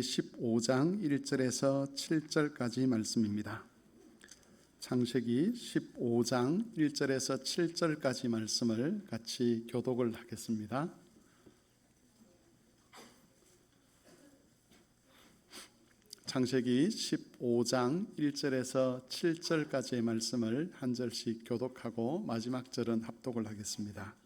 15장 1절에서 7절까지 말씀입니다. 창세기 15장 1절에서 7절까지 말씀을 같이 교독을 하겠습니다. 창세기 15장 1절에서 7절까지의 말씀을 한 절씩 교독하고 마지막 절은 합독을 하겠습니다.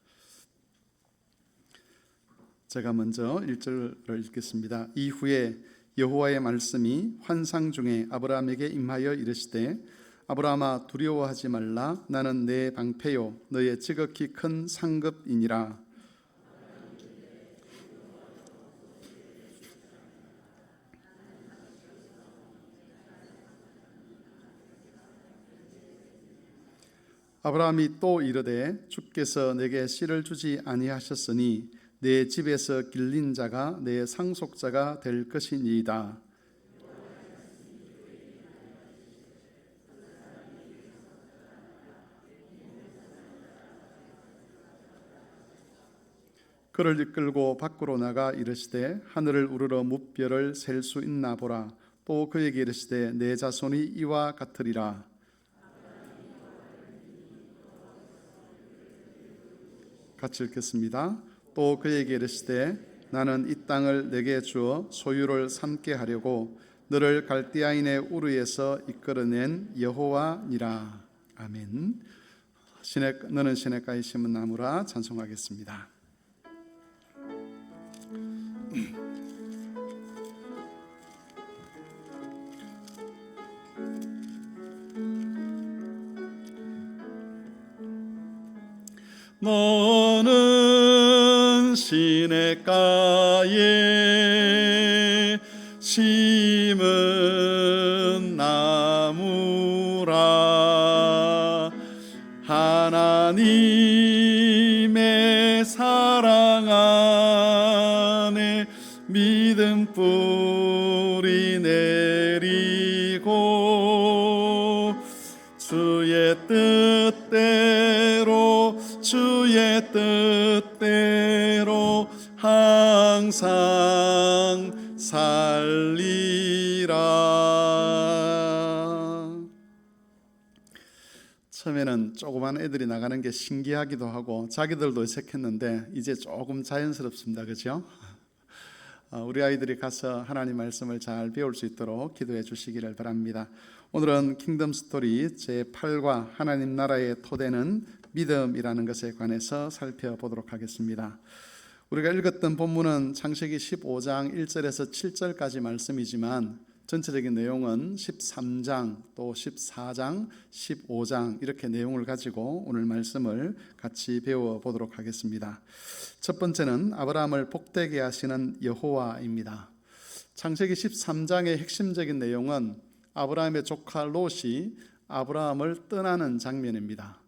제가 먼저 1절을 읽겠습니다. 이후에 여호와의 말씀이 환상 중에 아브라함에게 임하여 이르시되 아브라함아 두려워하지 말라. 나는 내 방패요 너의 지극히 큰 상급이니라. 아브라함이 또 이르되 주께서 내게 씨를 주지 아니하셨으니 내 집에서 길린 자가 내 상속자가 될 것이니이다. 그를 이끌고 밖으로 나가 이르시되 하늘을 우러러 무별을 셀 수 있나 보라. 또 그에게 이르시되 내 자손이 이와 같으리라. 같이 읽겠습니다. 또 그에게 이르시되 나는 이 땅을 내게 주어 소유를 삼게 하려고 너를 갈대아인의 우르에서 이끌어낸 여호와니라. 아멘. 너는 시냇가에 심은 나무라. 찬송하겠습니다. 너는 시냇가에 심은 나무라. 하나님의 사랑 안에 믿음 뿌리 내리고 주의 뜻대로 항상 살리라. 처음에는 조그만 애들이 나가는 게 신기하기도 하고 자기들도 어색했는데 이제 조금 자연스럽습니다. 그렇죠? 우리 아이들이 가서 하나님 말씀을 잘 배울 수 있도록 기도해 주시기를 바랍니다. 오늘은 킹덤 스토리 제8과 하나님 나라의 토대는 믿음이라는 것에 관해서 살펴보도록 하겠습니다. 우리가 읽었던 본문은 창세기 15장 1절에서 7절까지 말씀이지만 전체적인 내용은 13장 또 14장 15장 이렇게 내용을 가지고 오늘 말씀을 같이 배워보도록 하겠습니다. 첫 번째는 아브라함을 복되게 하시는 여호와입니다. 창세기 13장의 핵심적인 내용은 아브라함의 조카 롯이 아브라함을 떠나는 장면입니다.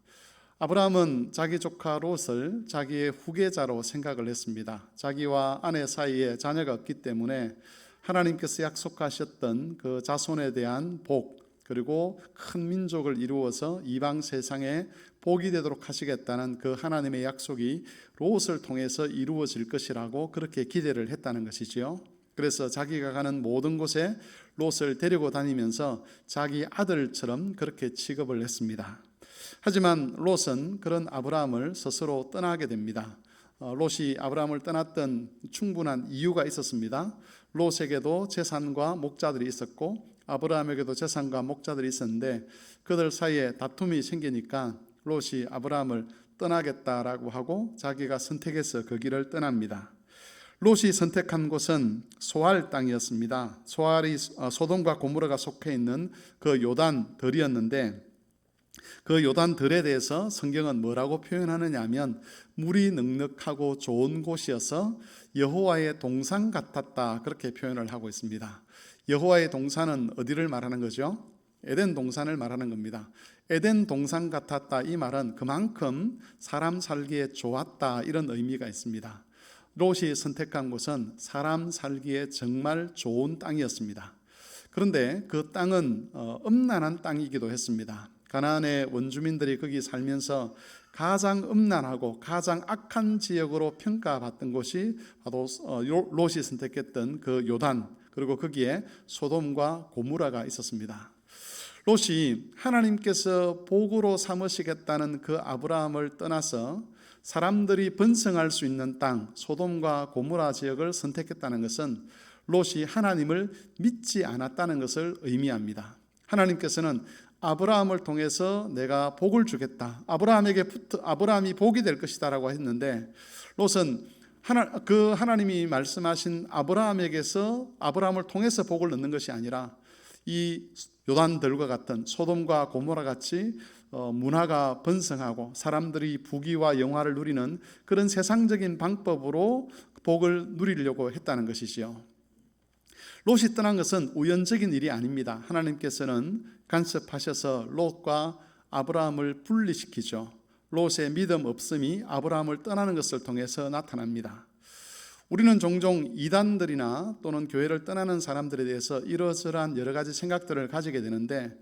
아브라함은 자기 조카 롯을 자기의 후계자로 생각을 했습니다. 자기와 아내 사이에 자녀가 없기 때문에 하나님께서 약속하셨던 그 자손에 대한 복, 그리고 큰 민족을 이루어서 이방 세상에 복이 되도록 하시겠다는 그 하나님의 약속이 롯을 통해서 이루어질 것이라고 그렇게 기대를 했다는 것이지요. 그래서 자기가 가는 모든 곳에 롯을 데리고 다니면서 자기 아들처럼 그렇게 취급을 했습니다. 하지만 롯은 그런 아브라함을 스스로 떠나게 됩니다. 롯이 아브라함을 떠났던 충분한 이유가 있었습니다. 롯에게도 재산과 목자들이 있었고 아브라함에게도 재산과 목자들이 있었는데 그들 사이에 다툼이 생기니까 롯이 아브라함을 떠나겠다라고 하고 자기가 선택해서 그 길을 떠납니다. 롯이 선택한 곳은 소알 땅이었습니다. 소알이 소돔과 고모라가 속해 있는 그 요단들이었는데 그 요단들에 대해서 성경은 뭐라고 표현하느냐 하면 물이 넉넉하고 좋은 곳이어서 여호와의 동산 같았다 그렇게 표현을 하고 있습니다. 여호와의 동산은 어디를 말하는 거죠? 에덴 동산을 말하는 겁니다. 에덴 동산 같았다 이 말은 그만큼 사람 살기에 좋았다 이런 의미가 있습니다. 롯이 선택한 곳은 사람 살기에 정말 좋은 땅이었습니다. 그런데 그 땅은 음란한 땅이기도 했습니다. 가나안의 원주민들이 거기 살면서 가장 음란하고 가장 악한 지역으로 평가받던 곳이 바로 롯이 선택했던 그 요단, 그리고 거기에 소돔과 고모라가 있었습니다. 롯이 하나님께서 복으로 삼으시겠다는 그 아브라함을 떠나서 사람들이 번성할 수 있는 땅 소돔과 고모라 지역을 선택했다는 것은 롯이 하나님을 믿지 않았다는 것을 의미합니다. 하나님께서는 아브라함을 통해서 내가 복을 주겠다, 아브라함이 복이 될 것이다 라고 했는데, 롯은 하나님이 말씀하신 아브라함을 통해서 복을 얻는 것이 아니라 이 요단들과 같은 소돔과 고모라 같이 문화가 번성하고 사람들이 부귀와 영화를 누리는 그런 세상적인 방법으로 복을 누리려고 했다는 것이지요. 롯이 떠난 것은 우연적인 일이 아닙니다. 하나님께서는 간섭하셔서 롯과 아브라함을 분리시키죠. 롯의 믿음 없음이 아브라함을 떠나는 것을 통해서 나타납니다. 우리는 종종 이단들이나 또는 교회를 떠나는 사람들에 대해서 이러저러한 여러 가지 생각들을 가지게 되는데,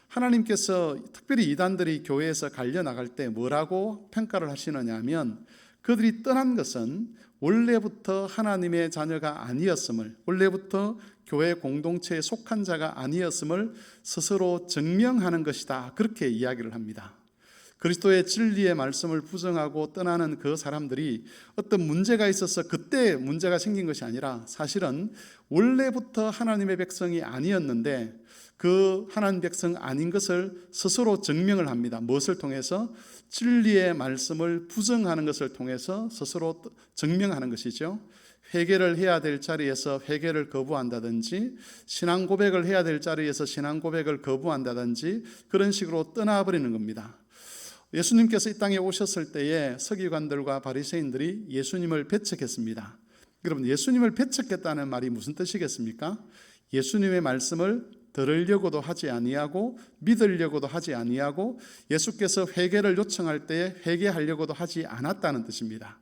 하나님께서 특별히 이단들이 교회에서 갈려나갈 때 뭐라고 평가를 하시느냐 하면, 그들이 떠난 것은 원래부터 하나님의 자녀가 아니었음을, 원래부터 교회 공동체에 속한 자가 아니었음을 스스로 증명하는 것이다, 그렇게 이야기를 합니다. 그리스도의 진리의 말씀을 부정하고 떠나는 그 사람들이 어떤 문제가 있어서 그때 문제가 생긴 것이 아니라 사실은 원래부터 하나님의 백성이 아니었는데 그 하나님 백성 아닌 것을 스스로 증명을 합니다. 무엇을 통해서? 진리의 말씀을 부정하는 것을 통해서 스스로 증명하는 것이죠. 회개를 해야 될 자리에서 회개를 거부한다든지, 신앙 고백을 해야 될 자리에서 신앙 고백을 거부한다든지, 그런 식으로 떠나버리는 겁니다. 예수님께서 이 땅에 오셨을 때에 서기관들과 바리새인들이 예수님을 배척했습니다. 여러분, 예수님을 배척했다는 말이 무슨 뜻이겠습니까? 예수님의 말씀을 들으려고도 하지 아니하고 믿으려고도 하지 아니하고 예수께서 회개를 요청할 때에 회개하려고도 하지 않았다는 뜻입니다.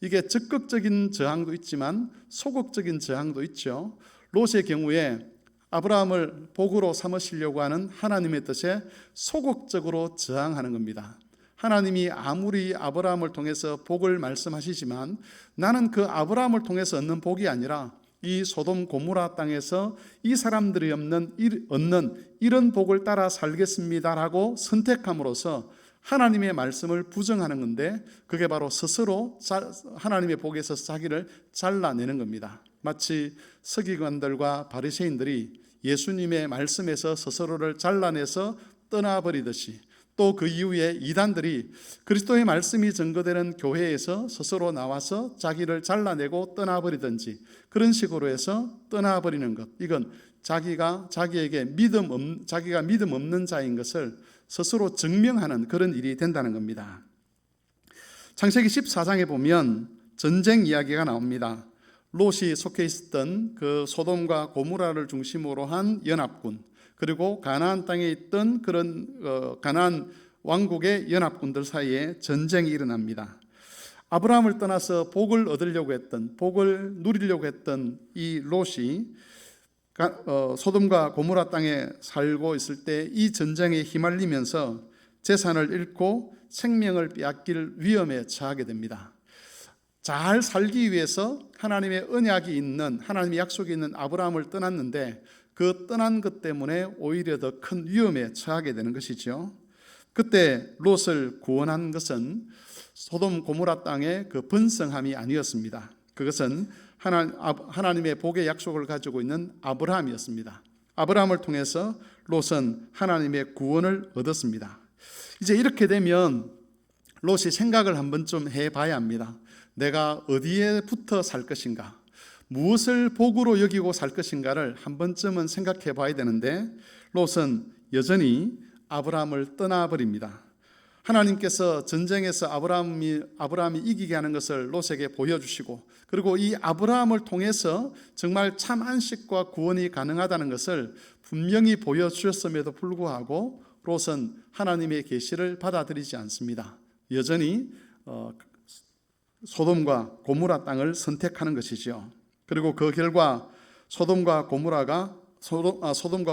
이게 적극적인 저항도 있지만 소극적인 저항도 있죠. 롯의 경우에 아브라함을 복으로 삼으시려고 하는 하나님의 뜻에 소극적으로 저항하는 겁니다. 하나님이 아무리 아브라함을 통해서 복을 말씀하시지만 나는 그 아브라함을 통해서 얻는 복이 아니라 이 소돔 고모라 땅에서 이 사람들이 얻는 이런 복을 따라 살겠습니다라고 선택함으로써 하나님의 말씀을 부정하는 건데, 그게 바로 스스로 하나님의 복에서 자기를 잘라내는 겁니다. 마치 서기관들과 바리새인들이 예수님의 말씀에서 스스로를 잘라내서 떠나버리듯이, 또 그 이후에 이단들이 그리스도의 말씀이 증거되는 교회에서 스스로 나와서 자기를 잘라내고 떠나버리든지, 그런 식으로 해서 떠나버리는 것, 이건 자기가 믿음 없는 자인 것을 스스로 증명하는 그런 일이 된다는 겁니다. 창세기 14장에 보면 전쟁 이야기가 나옵니다. 롯이 속해 있었던 그 소돔과 고모라를 중심으로 한 연합군, 그리고 가나안 땅에 있던 그런 가나안 왕국의 연합군들 사이에 전쟁이 일어납니다. 아브라함을 떠나서 복을 누리려고 했던 이 롯이 소돔과 고모라 땅에 살고 있을 때 이 전쟁에 휘말리면서 재산을 잃고 생명을 빼앗길 위험에 처하게 됩니다. 잘 살기 위해서 하나님의 언약이 있는, 하나님의 약속이 있는 아브라함을 떠났는데 그 떠난 것 때문에 오히려 더 큰 위험에 처하게 되는 것이죠. 그때 롯을 구원한 것은 소돔 고모라 땅의 그 번성함이 아니었습니다. 그것은 하나님의 복의 약속을 가지고 있는 아브라함이었습니다. 아브라함을 통해서 롯은 하나님의 구원을 얻었습니다. 이제 이렇게 되면 롯이 생각을 한번 좀 해봐야 합니다. 내가 어디에 붙어 살 것인가, 무엇을 복으로 여기고 살 것인가를 한 번쯤은 생각해 봐야 되는데, 롯은 여전히 아브라함을 떠나버립니다. 하나님께서 전쟁에서 아브라함이 이기게 하는 것을 롯에게 보여주시고, 그리고 이 아브라함을 통해서 정말 참 안식과 구원이 가능하다는 것을 분명히 보여주셨음에도 불구하고 롯은 하나님의 계시를 받아들이지 않습니다. 여전히 소돔과 고모라 땅을 선택하는 것이죠. 그리고 그 결과 소돔과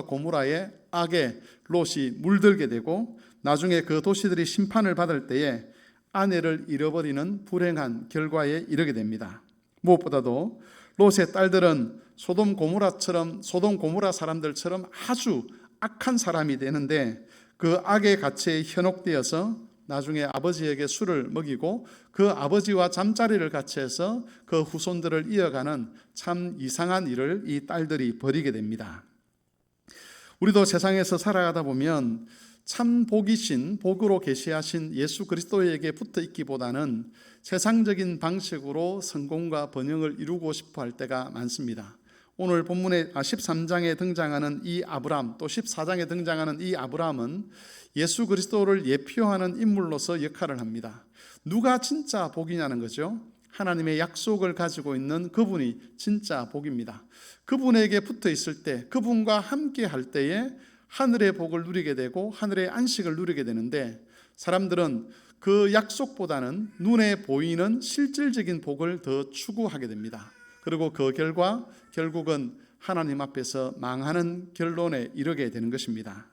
고모라의 악에 롯이 물들게 되고, 나중에 그 도시들이 심판을 받을 때에 아내를 잃어버리는 불행한 결과에 이르게 됩니다. 무엇보다도 롯의 딸들은 소돔 고모라 사람들처럼 아주 악한 사람이 되는데 그 악의 가치에 현혹되어서 나중에 아버지에게 술을 먹이고 그 아버지와 잠자리를 같이 해서 그 후손들을 이어가는 참 이상한 일을 이 딸들이 벌이게 됩니다. 우리도 세상에서 살아가다 보면 참 복이신, 복으로 계시하신 예수 그리스도에게 붙어 있기보다는 세상적인 방식으로 성공과 번영을 이루고 싶어 할 때가 많습니다. 오늘 본문의 13장에 등장하는 이 아브람, 또 14장에 등장하는 이 아브람은 예수 그리스도를 예표하는 인물로서 역할을 합니다. 누가 진짜 복이냐는 거죠. 하나님의 약속을 가지고 있는 그분이 진짜 복입니다. 그분에게 붙어 있을 때, 그분과 함께 할 때에 하늘의 복을 누리게 되고 하늘의 안식을 누리게 되는데, 사람들은 그 약속보다는 눈에 보이는 실질적인 복을 더 추구하게 됩니다. 그리고 그 결과 결국은 하나님 앞에서 망하는 결론에 이르게 되는 것입니다.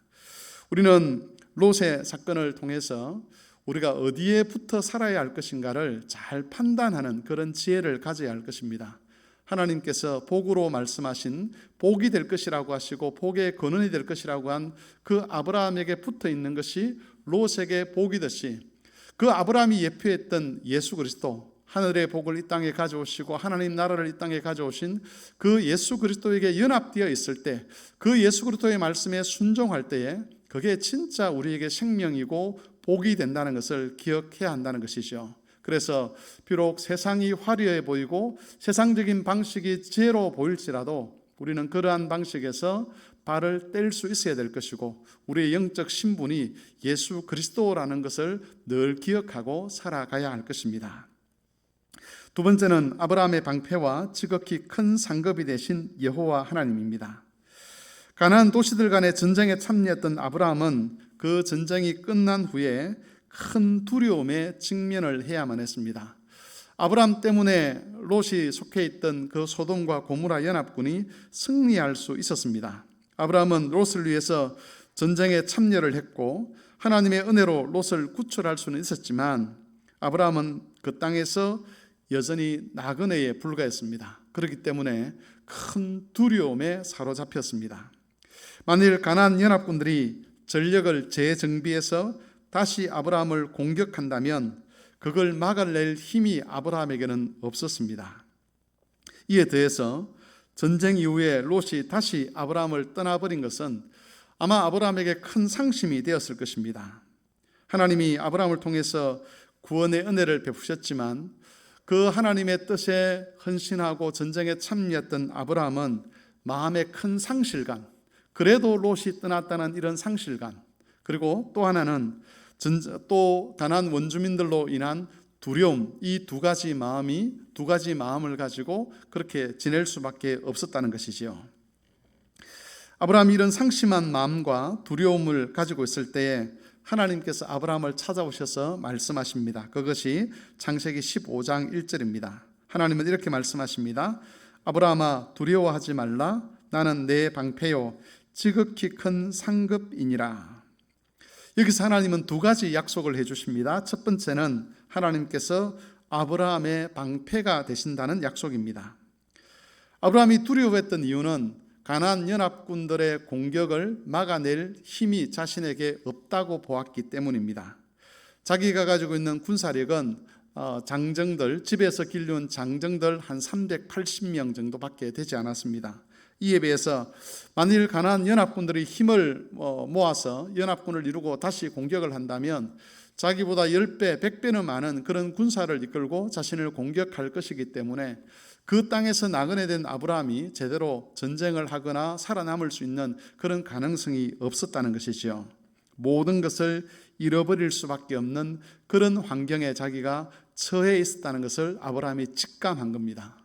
우리는 롯의 사건을 통해서 우리가 어디에 붙어 살아야 할 것인가를 잘 판단하는 그런 지혜를 가져야 할 것입니다. 하나님께서 복으로 말씀하신 복이 될 것이라고 하시고 복의 근원이 될 것이라고 한 그 아브라함에게 붙어 있는 것이 롯에게 복이듯이, 그 아브라함이 예표했던 예수 그리스도, 하늘의 복을 이 땅에 가져오시고 하나님 나라를 이 땅에 가져오신 그 예수 그리스도에게 연합되어 있을 때, 그 예수 그리스도의 말씀에 순종할 때에 그게 진짜 우리에게 생명이고 복이 된다는 것을 기억해야 한다는 것이죠. 그래서 비록 세상이 화려해 보이고 세상적인 방식이 지혜로워 보일지라도 우리는 그러한 방식에서 발을 뗄 수 있어야 될 것이고, 우리의 영적 신분이 예수 그리스도라는 것을 늘 기억하고 살아가야 할 것입니다. 두 번째는 아브라함의 방패와 지극히 큰 상급이 되신 여호와 하나님입니다. 가나안 도시들 간의 전쟁에 참여했던 아브라함은 그 전쟁이 끝난 후에 큰 두려움에 직면을 해야만 했습니다. 아브라함 때문에 롯이 속해 있던 그 소돔과 고모라 연합군이 승리할 수 있었습니다. 아브라함은 롯을 위해서 전쟁에 참여를 했고 하나님의 은혜로 롯을 구출할 수는 있었지만, 아브라함은 그 땅에서 여전히 나그네에 불과했습니다. 그렇기 때문에 큰 두려움에 사로잡혔습니다. 만일 가나안 연합군들이 전력을 재정비해서 다시 아브라함을 공격한다면 그걸 막아낼 힘이 아브라함에게는 없었습니다. 이에 더해서 전쟁 이후에 롯이 다시 아브라함을 떠나버린 것은 아마 아브라함에게 큰 상심이 되었을 것입니다. 하나님이 아브라함을 통해서 구원의 은혜를 베푸셨지만 그 하나님의 뜻에 헌신하고 전쟁에 참여했던 아브라함은 마음의 큰 상실감, 그래도 롯이 떠났다는 이런 상실감, 그리고 또 하나는 또 다른 원주민들로 인한 두려움, 이 두 가지 마음을 가지고 그렇게 지낼 수밖에 없었다는 것이지요. 아브라함이 이런 상심한 마음과 두려움을 가지고 있을 때에 하나님께서 아브라함을 찾아오셔서 말씀하십니다. 그것이 창세기 15장 1절입니다. 하나님은 이렇게 말씀하십니다. 아브라함아, 두려워하지 말라. 나는 내 방패요 지극히 큰 상급이니라. 여기서 하나님은 두 가지 약속을 해주십니다. 첫 번째는 하나님께서 아브라함의 방패가 되신다는 약속입니다. 아브라함이 두려워했던 이유는 가나안 연합군들의 공격을 막아낼 힘이 자신에게 없다고 보았기 때문입니다. 자기가 가지고 있는 군사력은 장정들, 집에서 길러온 장정들 한 380명 정도밖에 되지 않았습니다. 이에 비해서 만일 가나안 연합군들이 힘을 모아서 연합군을 이루고 다시 공격을 한다면 자기보다 10배, 100배는 많은 그런 군사를 이끌고 자신을 공격할 것이기 때문에 그 땅에서 나그네 된 아브라함이 제대로 전쟁을 하거나 살아남을 수 있는 그런 가능성이 없었다는 것이지요. 모든 것을 잃어버릴 수밖에 없는 그런 환경에 자기가 처해 있었다는 것을 아브라함이 직감한 겁니다.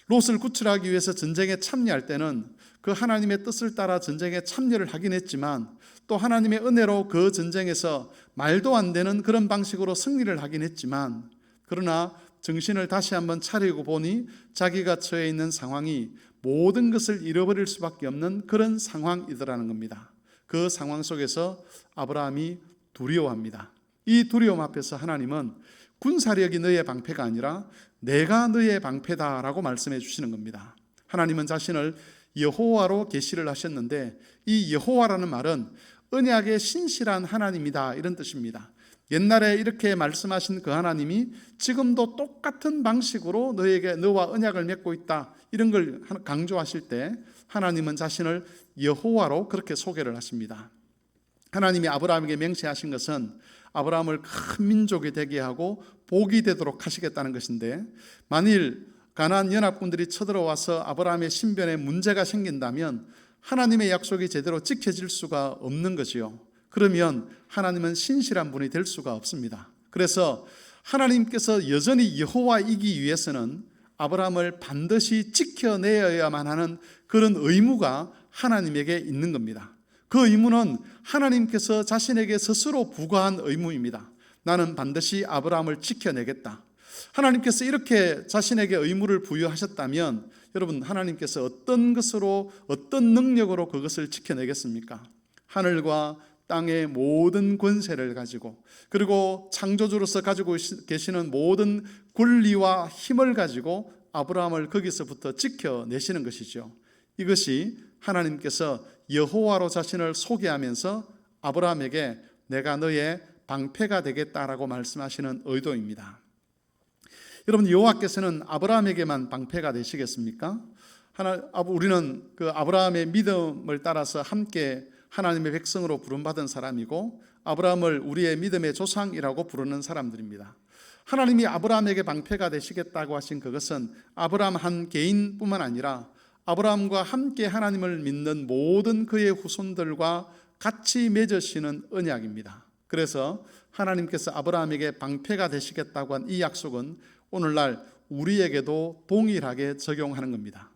롯을 구출하기 위해서 전쟁에 참여할 때는 그 하나님의 뜻을 따라 전쟁에 참여를 하긴 했지만 또 하나님의 은혜로 그 전쟁에서 말도 안 되는 그런 방식으로 승리를 하긴 했지만, 그러나 정신을 다시 한번 차리고 보니 자기가 처해 있는 상황이 모든 것을 잃어버릴 수밖에 없는 그런 상황이더라는 겁니다. 그 상황 속에서 아브라함이 두려워합니다. 이 두려움 앞에서 하나님은 군사력이 너의 방패가 아니라 내가 너의 방패다라고 말씀해 주시는 겁니다. 하나님은 자신을 여호와로 계시를 하셨는데 이 여호와라는 말은 언약의 신실한 하나님이다 이런 뜻입니다. 옛날에 이렇게 말씀하신 그 하나님이 지금도 똑같은 방식으로 너와 언약을 맺고 있다 이런 걸 강조하실 때 하나님은 자신을 여호와로 그렇게 소개를 하십니다. 하나님이 아브라함에게 맹세하신 것은 아브라함을 큰 민족이 되게 하고 복이 되도록 하시겠다는 것인데 만일 가나안 연합군들이 쳐들어와서 아브라함의 신변에 문제가 생긴다면 하나님의 약속이 제대로 지켜질 수가 없는 거지요. 그러면 하나님은 신실한 분이 될 수가 없습니다. 그래서 하나님께서 여전히 여호와이기 위해서는 아브라함을 반드시 지켜내야만 하는 그런 의무가 하나님에게 있는 겁니다. 그 의무는 하나님께서 자신에게 스스로 부과한 의무입니다. 나는 반드시 아브라함을 지켜내겠다. 하나님께서 이렇게 자신에게 의무를 부여하셨다면 여러분 하나님께서 어떤 것으로 어떤 능력으로 그것을 지켜내겠습니까? 하늘과 땅의 모든 권세를 가지고 그리고 창조주로서 가지고 계시는 모든 권리와 힘을 가지고 아브라함을 거기서부터 지켜내시는 것이죠. 이것이 하나님께서 여호와로 자신을 소개하면서 아브라함에게 내가 너의 방패가 되겠다라고 말씀하시는 의도입니다. 여러분 여호와께서는 아브라함에게만 방패가 되시겠습니까? 우리는 그 아브라함의 믿음을 따라서 함께 하나님의 백성으로 부름받은 사람이고 아브라함을 우리의 믿음의 조상이라고 부르는 사람들입니다. 하나님이 아브라함에게 방패가 되시겠다고 하신 그것은 아브라함 한 개인뿐만 아니라 아브라함과 함께 하나님을 믿는 모든 그의 후손들과 같이 맺으시는 언약입니다. 그래서 하나님께서 아브라함에게 방패가 되시겠다고 한 이 약속은 오늘날 우리에게도 동일하게 적용하는 겁니다.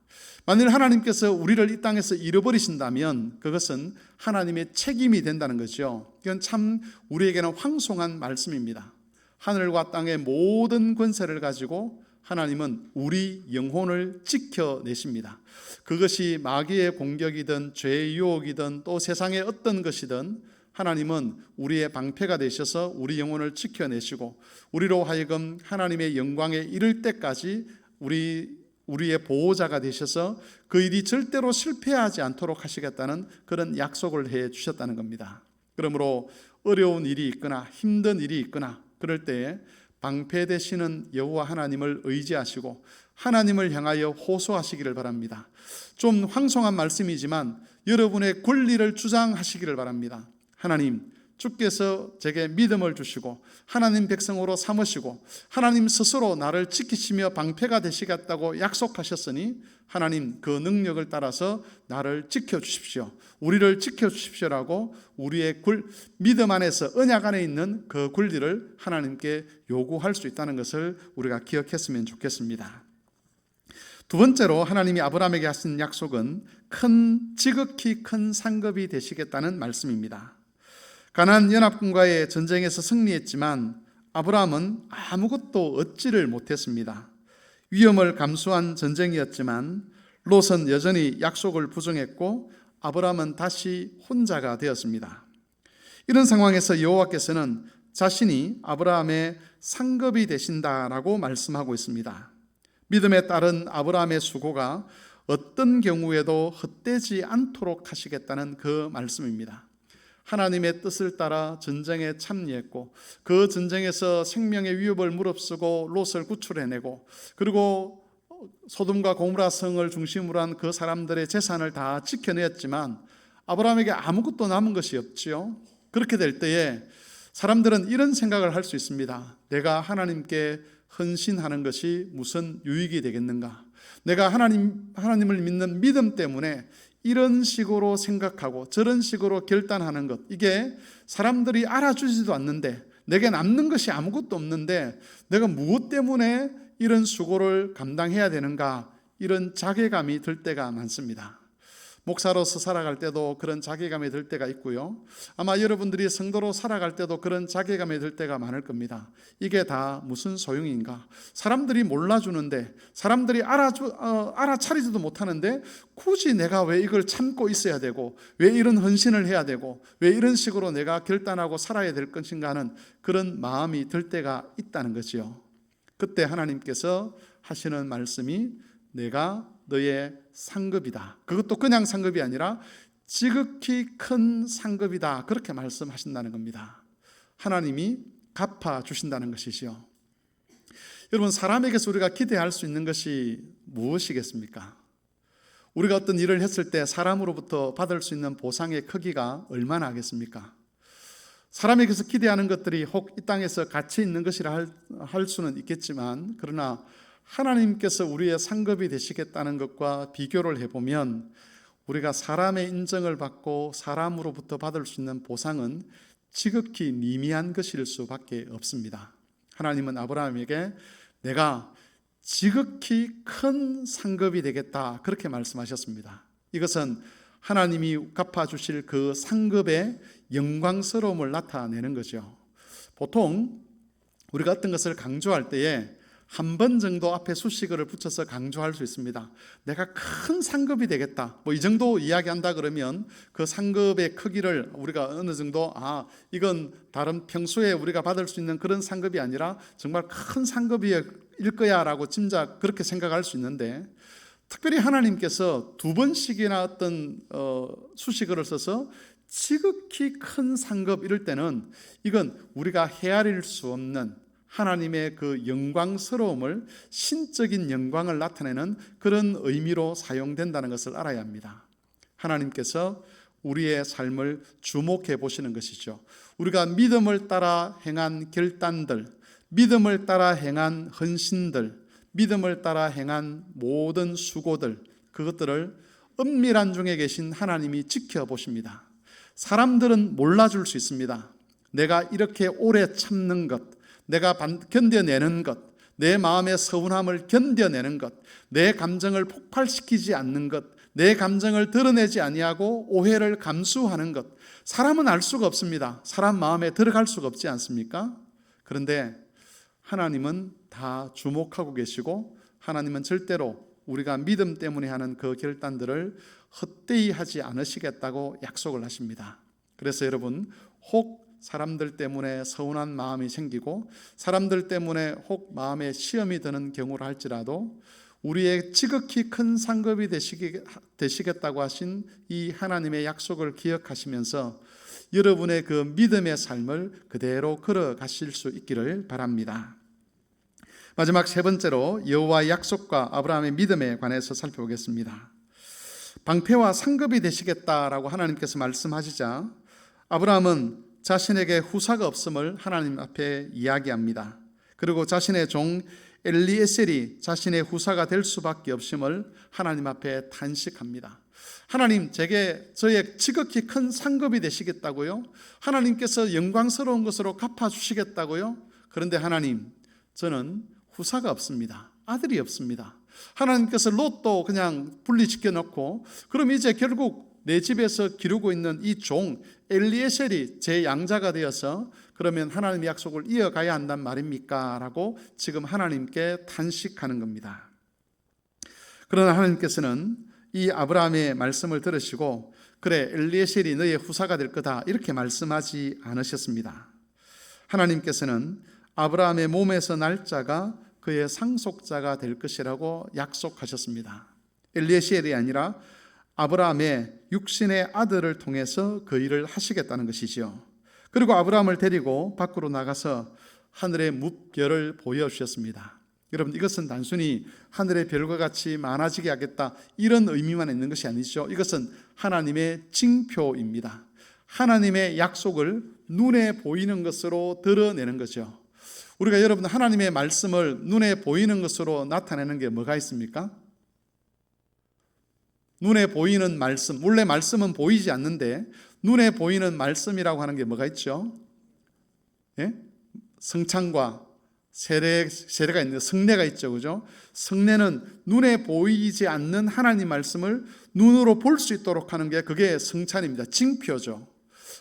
만일 하나님께서 우리를 이 땅에서 잃어버리신다면 그것은 하나님의 책임이 된다는 거죠. 이건 참 우리에게는 황송한 말씀입니다. 하늘과 땅의 모든 권세를 가지고 하나님은 우리 영혼을 지켜내십니다. 그것이 마귀의 공격이든 죄의 유혹이든 또 세상의 어떤 것이든 하나님은 우리의 방패가 되셔서 우리 영혼을 지켜내시고 우리로 하여금 하나님의 영광에 이를 때까지 우리의 보호자가 되셔서 그 일이 절대로 실패하지 않도록 하시겠다는 그런 약속을 해 주셨다는 겁니다. 그러므로 어려운 일이 있거나 힘든 일이 있거나 그럴 때에 방패 되시는 여호와 하나님을 의지하시고 하나님을 향하여 호소하시기를 바랍니다. 좀 황송한 말씀이지만 여러분의 권리를 주장하시기를 바랍니다. 하나님, 주께서 제게 믿음을 주시고 하나님 백성으로 삼으시고 하나님 스스로 나를 지키시며 방패가 되시겠다고 약속하셨으니 하나님 그 능력을 따라서 나를 지켜주십시오. 우리를 지켜주십시오라고 우리의 믿음 안에서 언약 안에 있는 그 권리를 하나님께 요구할 수 있다는 것을 우리가 기억했으면 좋겠습니다. 두 번째로 하나님이 아브라함에게 하신 약속은 지극히 큰 상급이 되시겠다는 말씀입니다. 가나안 연합군과의 전쟁에서 승리했지만 아브라함은 아무것도 얻지를 못했습니다. 위험을 감수한 전쟁이었지만 롯은 여전히 약속을 부정했고 아브라함은 다시 혼자가 되었습니다. 이런 상황에서 여호와께서는 자신이 아브라함의 상급이 되신다라고 말씀하고 있습니다. 믿음에 따른 아브라함의 수고가 어떤 경우에도 헛되지 않도록 하시겠다는 그 말씀입니다. 하나님의 뜻을 따라 전쟁에 참여했고 그 전쟁에서 생명의 위협을 무릅쓰고 롯을 구출해내고 그리고 소돔과 고모라 성을 중심으로 한 그 사람들의 재산을 다 지켜냈지만 아브라함에게 아무것도 남은 것이 없지요. 그렇게 될 때에 사람들은 이런 생각을 할 수 있습니다. 내가 하나님께 헌신하는 것이 무슨 유익이 되겠는가? 내가 하나님을 믿는 믿음 때문에 이런 식으로 생각하고 저런 식으로 결단하는 것, 이게 사람들이 알아주지도 않는데 내게 남는 것이 아무것도 없는데 내가 무엇 때문에 이런 수고를 감당해야 되는가, 이런 자괴감이 들 때가 많습니다. 목사로서 살아갈 때도 그런 자괴감이 들 때가 있고요. 아마 여러분들이 성도로 살아갈 때도 그런 자괴감이 들 때가 많을 겁니다. 이게 다 무슨 소용인가? 사람들이 몰라주는데, 사람들이 알아차리지도 못하는데 굳이 내가 왜 이걸 참고 있어야 되고, 왜 이런 헌신을 해야 되고, 왜 이런 식으로 내가 결단하고 살아야 될 것인가 하는 그런 마음이 들 때가 있다는 거지요. 그때 하나님께서 하시는 말씀이 내가 너의 상급이다. 그것도 그냥 상급이 아니라 지극히 큰 상급이다. 그렇게 말씀하신다는 겁니다. 하나님이 갚아주신다는 것이지요. 여러분, 사람에게서 우리가 기대할 수 있는 것이 무엇이겠습니까? 우리가 어떤 일을 했을 때 사람으로부터 받을 수 있는 보상의 크기가 얼마나 하겠습니까? 사람에게서 기대하는 것들이 혹 이 땅에서 가치 있는 것이라 할 수는 있겠지만, 그러나 하나님께서 우리의 상급이 되시겠다는 것과 비교를 해보면 우리가 사람의 인정을 받고 사람으로부터 받을 수 있는 보상은 지극히 미미한 것일 수밖에 없습니다. 하나님은 아브라함에게 내가 지극히 큰 상급이 되겠다, 그렇게 말씀하셨습니다. 이것은 하나님이 갚아주실 그 상급의 영광스러움을 나타내는 거죠. 보통 우리가 어떤 것을 강조할 때에 한 번 정도 앞에 수식어를 붙여서 강조할 수 있습니다. 내가 큰 상급이 되겠다, 이 정도 이야기한다 그러면 그 상급의 크기를 우리가 어느 정도 이건 다른 평소에 우리가 받을 수 있는 그런 상급이 아니라 정말 큰 상급일 거야 라고 짐작 그렇게 생각할 수 있는데, 특별히 하나님께서 두 번씩이나 어떤 수식어를 써서 지극히 큰 상급 이럴 때는 이건 우리가 헤아릴 수 없는 하나님의 그 영광스러움을, 신적인 영광을 나타내는 그런 의미로 사용된다는 것을 알아야 합니다. 하나님께서 우리의 삶을 주목해 보시는 것이죠. 우리가 믿음을 따라 행한 결단들, 믿음을 따라 행한 헌신들, 믿음을 따라 행한 모든 수고들, 그것들을 은밀한 중에 계신 하나님이 지켜보십니다. 사람들은 몰라줄 수 있습니다. 내가 이렇게 오래 참는 것, 내가 견뎌내는 것, 내 마음의 서운함을 견뎌내는 것, 내 감정을 폭발시키지 않는 것, 내 감정을 드러내지 아니하고 오해를 감수하는 것, 사람은 알 수가 없습니다. 사람 마음에 들어갈 수가 없지 않습니까? 그런데 하나님은 다 주목하고 계시고, 하나님은 절대로 우리가 믿음 때문에 하는 그 결단들을 헛되이 하지 않으시겠다고 약속을 하십니다. 그래서 여러분, 혹 사람들 때문에 서운한 마음이 생기고 사람들 때문에 혹 마음에 시험이 드는 경우를 할지라도 우리의 지극히 큰 상급이 되시겠다고 하신 이 하나님의 약속을 기억하시면서 여러분의 그 믿음의 삶을 그대로 걸어가실 수 있기를 바랍니다. 마지막 세 번째로 여호와의 약속과 아브라함의 믿음에 관해서 살펴보겠습니다. 방패와 상급이 되시겠다라고 하나님께서 말씀하시자 아브라함은 자신에게 후사가 없음을 하나님 앞에 이야기합니다. 그리고 자신의 종 엘리에셀이 자신의 후사가 될 수밖에 없음을 하나님 앞에 탄식합니다. 하나님, 저의 지극히 큰 상급이 되시겠다고요? 하나님께서 영광스러운 것으로 갚아주시겠다고요? 그런데 하나님, 저는 후사가 없습니다. 아들이 없습니다. 하나님께서 롯도 그냥 분리시켜 놓고 그럼 이제 결국 내 집에서 기르고 있는 이 종 엘리에셀이 제 양자가 되어서 그러면 하나님의 약속을 이어가야 한단 말입니까? 라고 지금 하나님께 탄식하는 겁니다. 그러나 하나님께서는 이 아브라함의 말씀을 들으시고 그래, 엘리에셀이 너의 후사가 될 거다, 이렇게 말씀하지 않으셨습니다. 하나님께서는 아브라함의 몸에서 날 자가 그의 상속자가 될 것이라고 약속하셨습니다. 엘리에셀이 아니라 아브라함의 육신의 아들을 통해서 그 일을 하시겠다는 것이죠. 그리고 아브라함을 데리고 밖으로 나가서 하늘의 무별을 보여주셨습니다. 여러분, 이것은 단순히 하늘의 별과 같이 많아지게 하겠다, 이런 의미만 있는 것이 아니죠. 이것은 하나님의 징표입니다. 하나님의 약속을 눈에 보이는 것으로 드러내는 거죠. 우리가 여러분 하나님의 말씀을 눈에 보이는 것으로 나타내는 게 뭐가 있습니까? 눈에 보이는 말씀, 원래 말씀은 보이지 않는데 눈에 보이는 말씀이라고 하는 게 뭐가 있죠? 예? 성찬과 세례가 있는데 성례가 있죠, 그죠? 성례는 눈에 보이지 않는 하나님 말씀을 눈으로 볼 수 있도록 하는 게 그게 성찬입니다. 징표죠.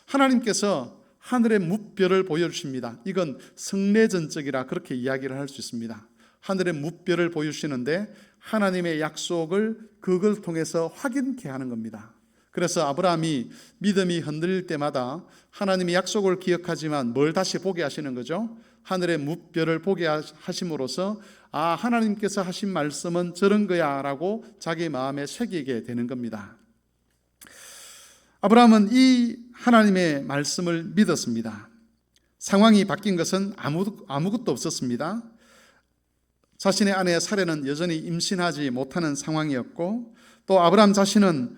하나님께서 하늘의 무별을 보여주십니다. 이건 성례전적이라 그렇게 이야기를 할 수 있습니다. 하늘의 무별을 보여주시는데 하나님의 약속을 그걸 통해서 확인케 하는 겁니다. 그래서 아브라함이 믿음이 흔들릴 때마다 하나님의 약속을 기억하지만 뭘 다시 보게 하시는 거죠? 하늘의 무별을 보게 하심으로써 아, 하나님께서 하신 말씀은 저런 거야 라고 자기 마음에 새기게 되는 겁니다. 아브라함은 이 하나님의 말씀을 믿었습니다. 상황이 바뀐 것은 아무것도 없었습니다. 자신의 아내 사레는 여전히 임신하지 못하는 상황이었고, 또 아브라함 자신은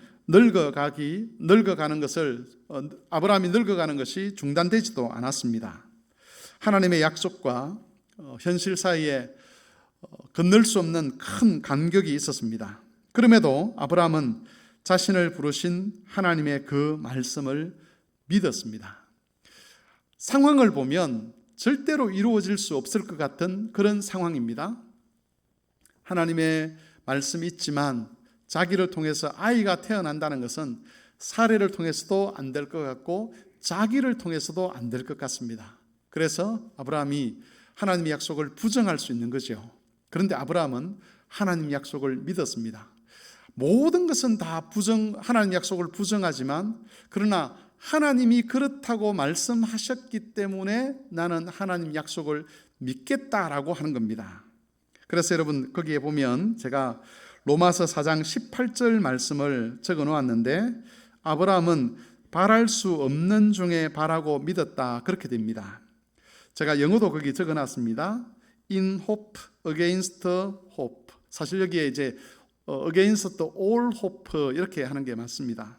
아브라함이 늙어가는 것이 중단되지도 않았습니다. 하나님의 약속과 현실 사이에 건널 수 없는 큰 간격이 있었습니다. 그럼에도 아브라함은 자신을 부르신 하나님의 그 말씀을 믿었습니다. 상황을 보면 절대로 이루어질 수 없을 것 같은 그런 상황입니다. 하나님의 말씀이 있지만 자기를 통해서 아이가 태어난다는 것은 사례를 통해서도 안 될 것 같고 자기를 통해서도 안 될 것 같습니다. 그래서 아브라함이 하나님의 약속을 부정할 수 있는 거죠. 그런데 아브라함은 하나님 약속을 믿었습니다. 모든 것은 다 하나님 약속을 부정하지만, 그러나 하나님이 그렇다고 말씀하셨기 때문에 나는 하나님 약속을 믿겠다라고 하는 겁니다. 그래서 여러분, 거기에 보면 제가 로마서 4장 18절 말씀을 적어 놓았는데, 아브라함은 바랄 수 없는 중에 바라고 믿었다, 그렇게 됩니다. 제가 영어도 거기 적어 놨습니다. In hope, against hope. 사실 여기에 이제 against all hope 이렇게 하는 게 맞습니다.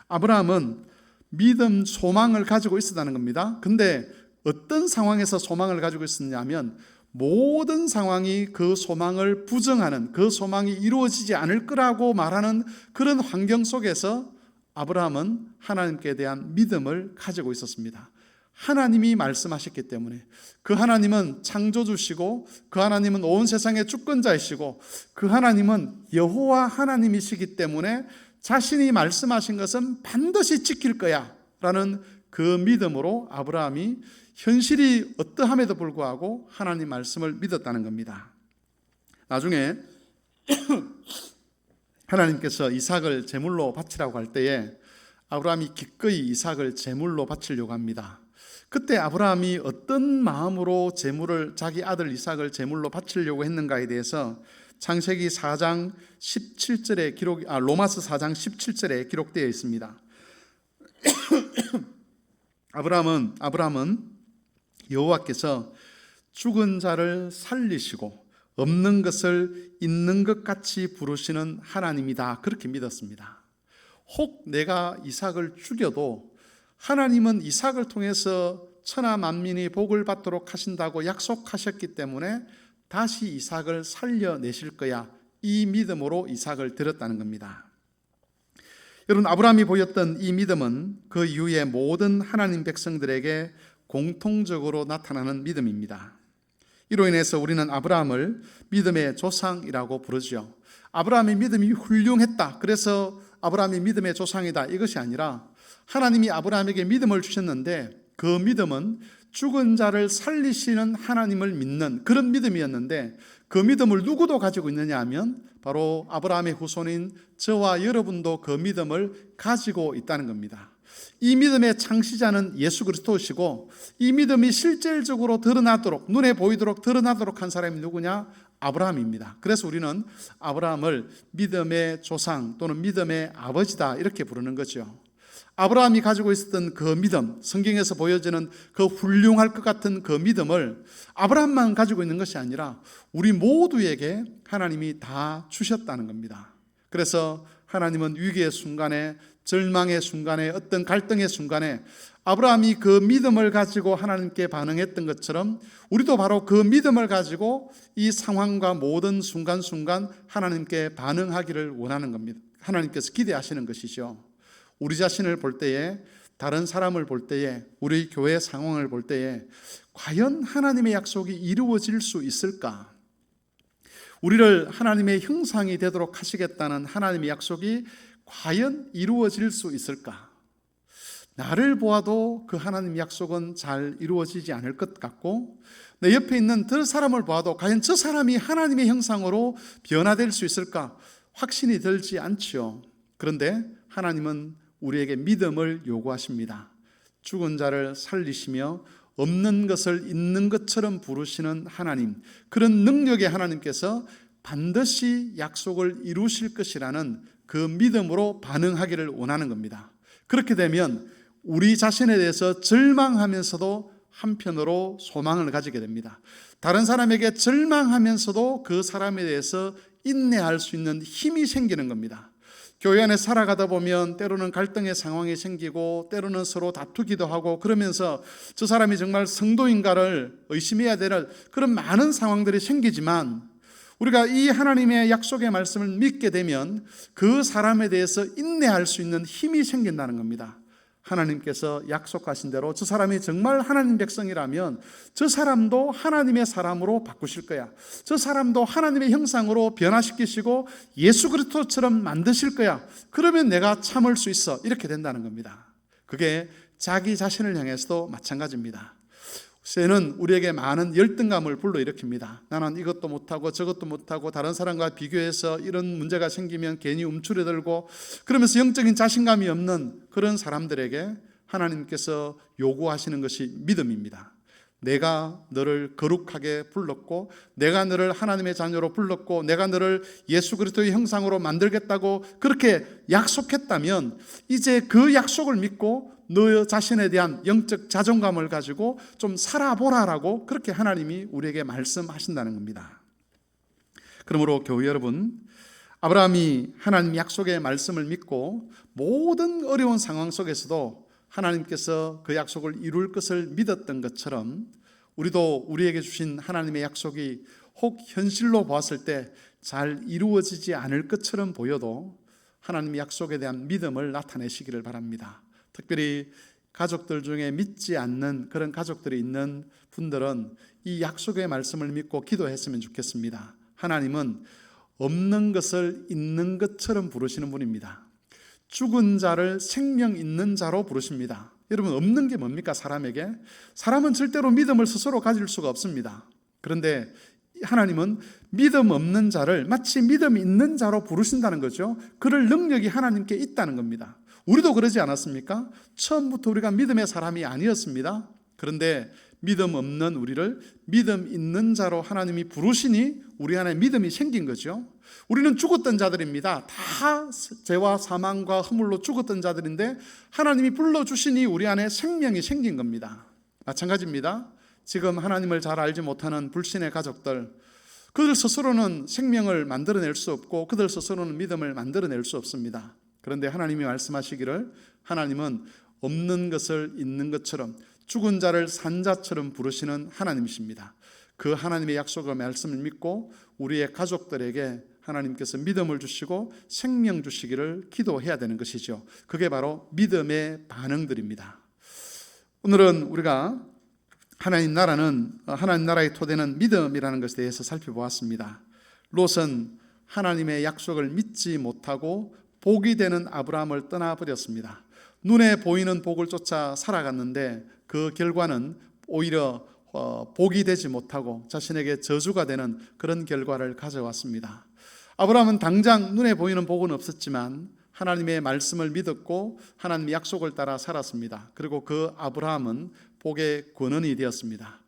아브라함은 믿음, 소망을 가지고 있었다는 겁니다. 근데 어떤 상황에서 소망을 가지고 있었냐면, 모든 상황이 그 소망을 부정하는, 그 소망이 이루어지지 않을 거라고 말하는 그런 환경 속에서 아브라함은 하나님께 대한 믿음을 가지고 있었습니다. 하나님이 말씀하셨기 때문에, 그 하나님은 창조주시고 그 하나님은 온 세상의 주권자이시고 그 하나님은 여호와 하나님이시기 때문에 자신이 말씀하신 것은 반드시 지킬 거야 라는 그 믿음으로 아브라함이 현실이 어떠함에도 불구하고 하나님 말씀을 믿었다는 겁니다. 나중에 하나님께서 이삭을 제물로 바치라고 할 때에 아브라함이 기꺼이 이삭을 제물로 바치려고 합니다. 그때 아브라함이 어떤 마음으로 자기 아들 이삭을 제물로 바치려고 했는가에 대해서 창세기 4장 17절에 로마서 4장 17절에 기록되어 있습니다. 아브라함은 여호와께서 죽은 자를 살리시고 없는 것을 있는 것 같이 부르시는 하나님이다, 그렇게 믿었습니다. 혹 내가 이삭을 죽여도 하나님은 이삭을 통해서 천하 만민이 복을 받도록 하신다고 약속하셨기 때문에 다시 이삭을 살려내실 거야, 이 믿음으로 이삭을 드렸다는 겁니다. 여러분, 아브라함이 보였던 이 믿음은 그 이후에 모든 하나님 백성들에게 공통적으로 나타나는 믿음입니다. 이로 인해서 우리는 아브라함을 믿음의 조상이라고 부르죠. 아브라함의 믿음이 훌륭했다, 그래서 아브라함이 믿음의 조상이다, 이것이 아니라 하나님이 아브라함에게 믿음을 주셨는데 그 믿음은 죽은 자를 살리시는 하나님을 믿는 그런 믿음이었는데, 그 믿음을 누구도 가지고 있느냐 하면 바로 아브라함의 후손인 저와 여러분도 그 믿음을 가지고 있다는 겁니다. 이 믿음의 창시자는 예수 그리스도시고, 이 믿음이 실질적으로 드러나도록, 눈에 보이도록 드러나도록 한 사람이 누구냐? 아브라함입니다. 그래서 우리는 아브라함을 믿음의 조상 또는 믿음의 아버지다, 이렇게 부르는 거죠. 아브라함이 가지고 있었던 그 믿음, 성경에서 보여지는 그 훌륭할 것 같은 그 믿음을 아브라함만 가지고 있는 것이 아니라 우리 모두에게 하나님이 다 주셨다는 겁니다. 그래서 하나님은 위기의 순간에, 절망의 순간에, 어떤 갈등의 순간에 아브라함이 그 믿음을 가지고 하나님께 반응했던 것처럼 우리도 바로 그 믿음을 가지고 이 상황과 모든 순간순간 하나님께 반응하기를 원하는 겁니다. 하나님께서 기대하시는 것이죠. 우리 자신을 볼 때에, 다른 사람을 볼 때에, 우리 교회 상황을 볼 때에 과연 하나님의 약속이 이루어질 수 있을까? 우리를 하나님의 형상이 되도록 하시겠다는 하나님의 약속이 과연 이루어질 수 있을까? 나를 보아도 그 하나님 약속은 잘 이루어지지 않을 것 같고, 내 옆에 있는 그 사람을 보아도 과연 저 사람이 하나님의 형상으로 변화될 수 있을까? 확신이 들지 않지요. 그런데 하나님은 우리에게 믿음을 요구하십니다. 죽은 자를 살리시며 없는 것을 있는 것처럼 부르시는 하나님, 그런 능력의 하나님께서 반드시 약속을 이루실 것이라는 그 믿음으로 반응하기를 원하는 겁니다. 그렇게 되면 우리 자신에 대해서 절망하면서도 한편으로 소망을 가지게 됩니다. 다른 사람에게 절망하면서도 그 사람에 대해서 인내할 수 있는 힘이 생기는 겁니다. 교회 안에 살아가다 보면 때로는 갈등의 상황이 생기고 때로는 서로 다투기도 하고 그러면서 저 사람이 정말 성도인가를 의심해야 될 그런 많은 상황들이 생기지만 우리가 이 하나님의 약속의 말씀을 믿게 되면 그 사람에 대해서 인내할 수 있는 힘이 생긴다는 겁니다. 하나님께서 약속하신 대로 저 사람이 정말 하나님 백성이라면 저 사람도 하나님의 사람으로 바꾸실 거야. 저 사람도 하나님의 형상으로 변화시키시고 예수 그리스도처럼 만드실 거야. 그러면 내가 참을 수 있어. 이렇게 된다는 겁니다. 그게 자기 자신을 향해서도 마찬가지입니다. 쇠는 우리에게 많은 열등감을 불러일으킵니다. 나는 이것도 못하고 저것도 못하고 다른 사람과 비교해서 이런 문제가 생기면 괜히 움츠러들고 그러면서 영적인 자신감이 없는 그런 사람들에게 하나님께서 요구하시는 것이 믿음입니다. 내가 너를 거룩하게 불렀고 내가 너를 하나님의 자녀로 불렀고 내가 너를 예수 그리스도의 형상으로 만들겠다고 그렇게 약속했다면 이제 그 약속을 믿고 너 자신에 대한 영적 자존감을 가지고 좀 살아보라라고 그렇게 하나님이 우리에게 말씀하신다는 겁니다. 그러므로 교회 여러분, 아브라함이 하나님 약속의 말씀을 믿고 모든 어려운 상황 속에서도 하나님께서 그 약속을 이룰 것을 믿었던 것처럼 우리도 우리에게 주신 하나님의 약속이 혹 현실로 보았을 때 잘 이루어지지 않을 것처럼 보여도 하나님의 약속에 대한 믿음을 나타내시기를 바랍니다. 특별히 가족들 중에 믿지 않는 그런 가족들이 있는 분들은 이 약속의 말씀을 믿고 기도했으면 좋겠습니다. 하나님은 없는 것을 있는 것처럼 부르시는 분입니다. 죽은 자를 생명 있는 자로 부르십니다. 여러분, 없는 게 뭡니까? 사람에게? 사람은 절대로 믿음을 스스로 가질 수가 없습니다. 그런데 하나님은 믿음 없는 자를 마치 믿음 있는 자로 부르신다는 거죠. 그럴 능력이 하나님께 있다는 겁니다. 우리도 그러지 않았습니까? 처음부터 우리가 믿음의 사람이 아니었습니다. 그런데 믿음 없는 우리를 믿음 있는 자로 하나님이 부르시니 우리 안에 믿음이 생긴 거죠. 우리는 죽었던 자들입니다. 다 죄와 사망과 허물로 죽었던 자들인데 하나님이 불러주시니 우리 안에 생명이 생긴 겁니다. 마찬가지입니다. 지금 하나님을 잘 알지 못하는 불신의 가족들, 그들 스스로는 생명을 만들어낼 수 없고 그들 스스로는 믿음을 만들어낼 수 없습니다. 그런데 하나님이 말씀하시기를 하나님은 없는 것을 있는 것처럼 죽은 자를 산 자처럼 부르시는 하나님이십니다. 그 하나님의 약속의 말씀을 믿고 우리의 가족들에게 하나님께서 믿음을 주시고 생명 주시기를 기도해야 되는 것이죠. 그게 바로 믿음의 반응들입니다. 오늘은 우리가 하나님 나라의 토대는 믿음이라는 것에 대해서 살펴보았습니다. 롯은 하나님의 약속을 믿지 못하고 복이 되는 아브라함을 떠나버렸습니다. 눈에 보이는 복을 쫓아 살아갔는데 그 결과는 오히려 복이 되지 못하고 자신에게 저주가 되는 그런 결과를 가져왔습니다. 아브라함은 당장 눈에 보이는 복은 없었지만 하나님의 말씀을 믿었고 하나님의 약속을 따라 살았습니다. 그리고 그 아브라함은 복의 권원이 되었습니다.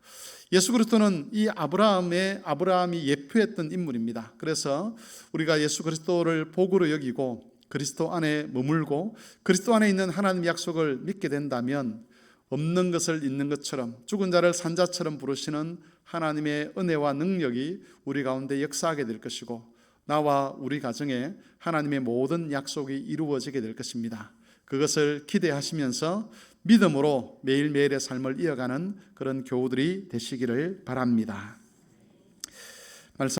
예수 그리스도는 이 아브라함이 예표했던 인물입니다. 그래서 우리가 예수 그리스도를 복으로 여기고 그리스도 안에 머물고 그리스도 안에 있는 하나님의 약속을 믿게 된다면 없는 것을 있는 것처럼 죽은 자를 산 자처럼 부르시는 하나님의 은혜와 능력이 우리 가운데 역사하게 될 것이고 나와 우리 가정에 하나님의 모든 약속이 이루어지게 될 것입니다. 그것을 기대하시면서 믿음으로 매일매일의 삶을 이어가는 그런 교우들이 되시기를 바랍니다.